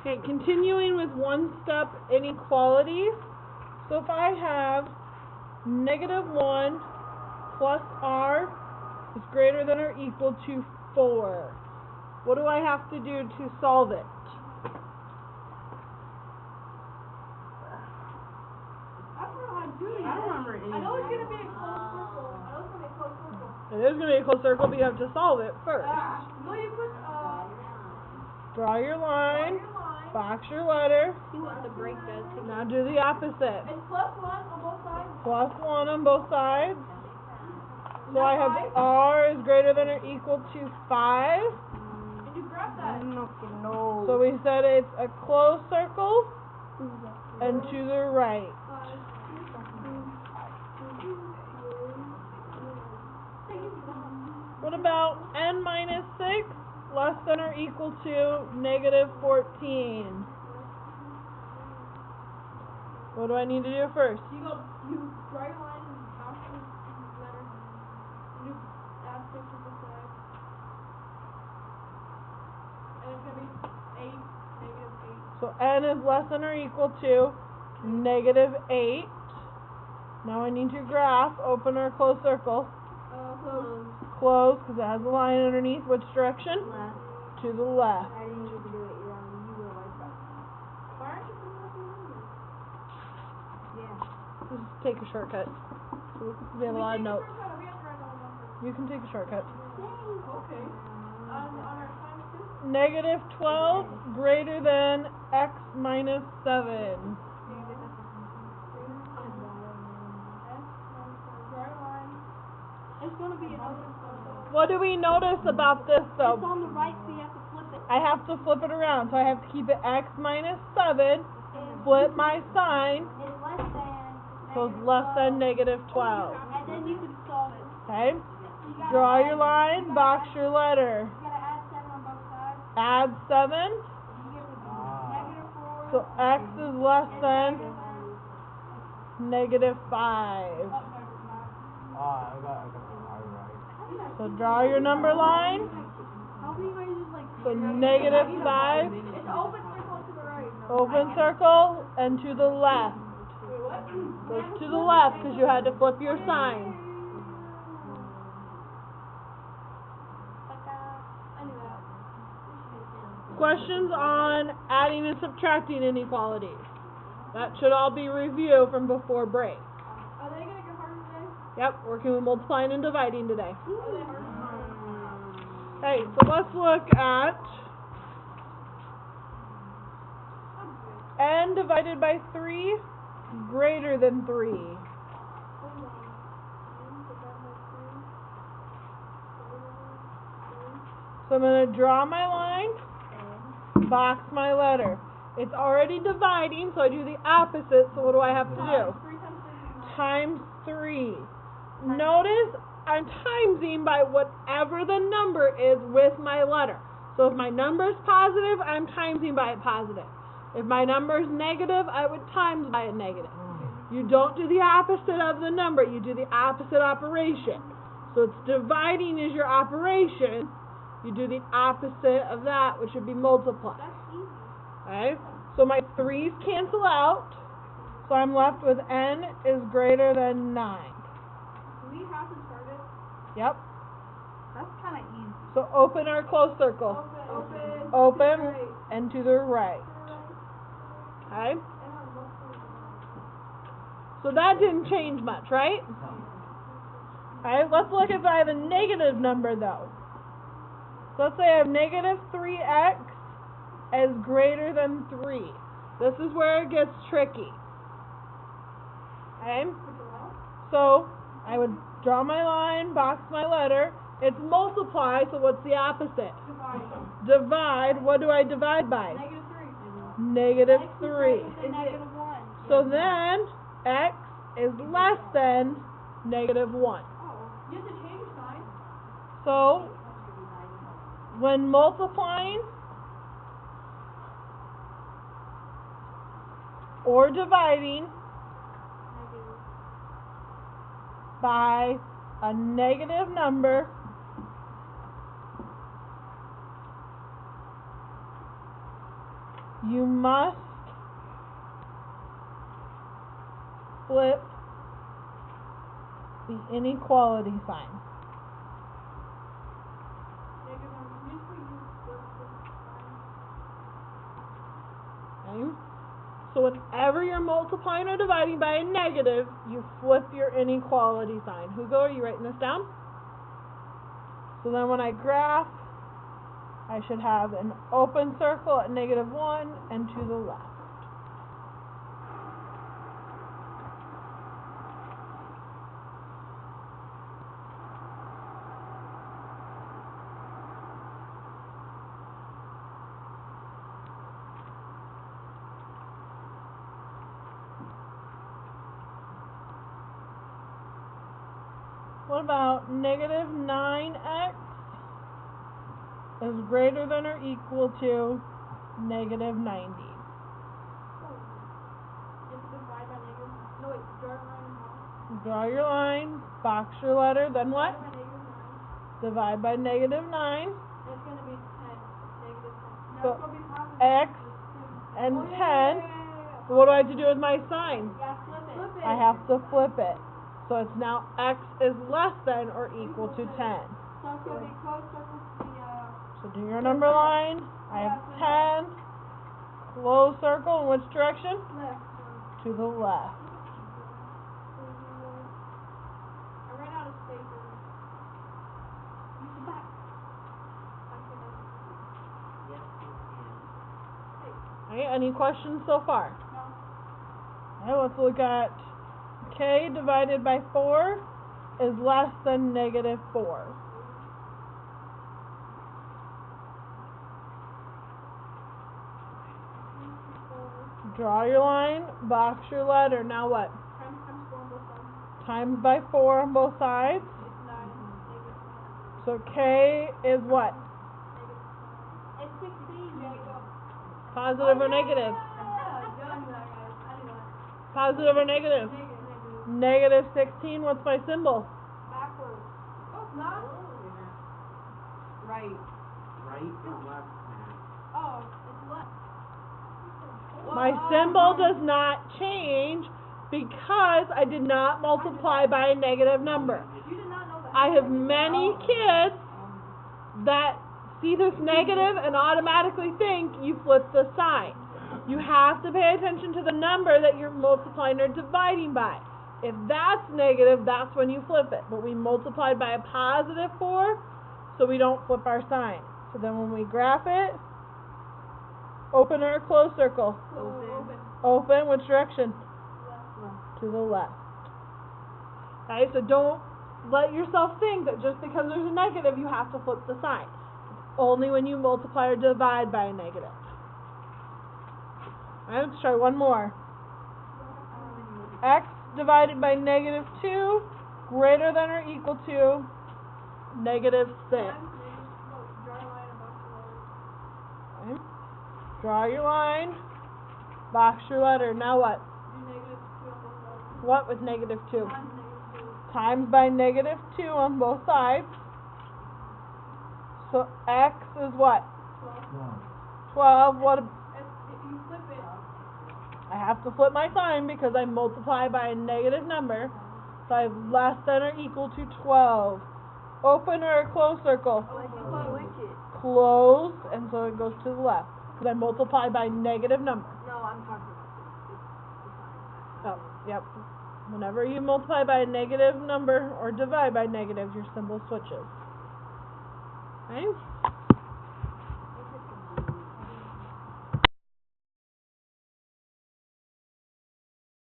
Okay, continuing with one-step inequalities. So if I have -1 plus r is greater than or equal to 4, what do I have to do to solve it? I don't know how to do it. I don't remember any. I know it's going to be a closed circle. It is going to be a closed circle, but you have to solve it first. No, you put, Draw your line, box your letter. See what the break does. Now do the opposite. it's +1 on both sides. +1 on both sides. So I have r is greater than or equal to 5. And you grab that. No. So we said it's a closed circle and to the right. What about n minus 6 less than or equal to -14? What do I need to do first? You draw your line and bounce the letter. You add 6 to the side. And it's going to be 8, -8. So n is less than or equal to -8. Now I need to graph, open or close circle. Close. Close, because it has a line underneath. Which direction? Left. To the left. I didn't need to do it. You were like that. Why aren't you putting up your numbers? Yeah. Just take a shortcut. We have a lot of notes. We have to write all the numbers. You can take a shortcut. Okay. On our assignment too? -12 greater than x minus 7. It's going to be an open circle. What do we notice about this though? It's on the right, so you have to flip it. I have to flip it around, so I have to keep it x minus 7, flip my sign, It's less than. so it's less than -12. And then you can solve it. Okay? Draw your line, box your letter. You gotta add 7 on both sides. Add 7, You get -4. so x is less than -5. I got the R right. So draw your number line. How can you guys just like? So -5, It's open circle to the right. open circle, and to the left. Wait, what? Goes to the left because you had to flip your sign. I knew that. Questions on adding and subtracting inequalities? That should all be reviewed from before break. Are they gonna get harder today? Yep, working with multiplying and dividing today. Are they harder? Okay, so let's look at n divided by 3 greater than 3. So I'm going to draw my line, box my letter. It's already dividing, so I do the opposite, so what do I have to do? 3 times 3 is 9. Times 3. Notice I'm timesing by whatever the number is with my letter. So if my number is positive, I'm timesing by a positive. If my number is negative, I would times by a negative. You don't do the opposite of the number, you do the opposite operation. So it's dividing is your operation. You do the opposite of that, which would be multiply. That's easy. Okay? So my 3's cancel out. So I'm left with n is greater than 9. Do we have to start it? Yep. That's kind of easy. So open or close circle. Open and to the right. Okay? So that didn't change much, right? Alright, let's look if I have a negative number though. So let's say I have -3x is greater than 3. This is where it gets tricky. Okay? So I would draw my line, box my letter. It's multiply, so what's the opposite? Divide. What do I divide by? -3. -1. So then x is less than -1. Oh, you have to change your sign. So when multiplying or dividing by a negative number, you must flip the inequality sign. Okay? So whenever you're multiplying or dividing by a negative, you flip your inequality sign. Hugo, are you writing this down? So then when I graph, I should have an open circle at -1 and to the left. What about -9x is greater than or equal to -90? Draw your line, box your letter, then what? Divide by -9. It's going to be 10. -10. So No, it's going to be positive. x and 10. So what do I have to do with my sign? Yeah, flip it. I have to flip it. So it's now x is less than or equal to 10. So it's going to be close circle to the, So do your number line. I have 10. Close circle in which direction? left. To the left. I ran out of paper. Use the back. Yes, you can. Okay, any questions so far? No. Okay, let's look at k divided by 4 is less than -4. Draw your line, box your letter. Now what? Times 4 on both sides. Times by 4 on both sides. It's 9. -9. So k is what? It's 16, Jacob. Positive or negative? Positive or negative? -16. What's my symbol? Backwards. Oh, it's not? Right. Right or left, man? Oh, it's left. My symbol does not change because I did not multiply by a negative number. You did not know that. I have many kids that see this negative and automatically think you flip the sign. You have to pay attention to the number that you're multiplying or dividing by. If that's negative, that's when you flip it. But we multiplied by a positive 4, so we don't flip our sign. So then when we graph it, open or close circle? Open. Open, which direction? Left. To the left. Okay, so don't let yourself think that just because there's a negative, you have to flip the sign. It's only when you multiply or divide by a negative. Alright, let's try one more. X divided by -2 greater than or equal to -6. Okay. Draw your line, box your letter. Now what? What with -2? Times by -2 on both sides. So x is what? 12. What? If you flip it, I have to flip my sign because I multiply by a negative number. So I have less than or equal to 12. Open or close circle? Close, and so it goes to the left because I multiply by a negative number. No, I'm talking about Oh, yep. Whenever you multiply by a negative number or divide by negatives, your symbol switches. Okay?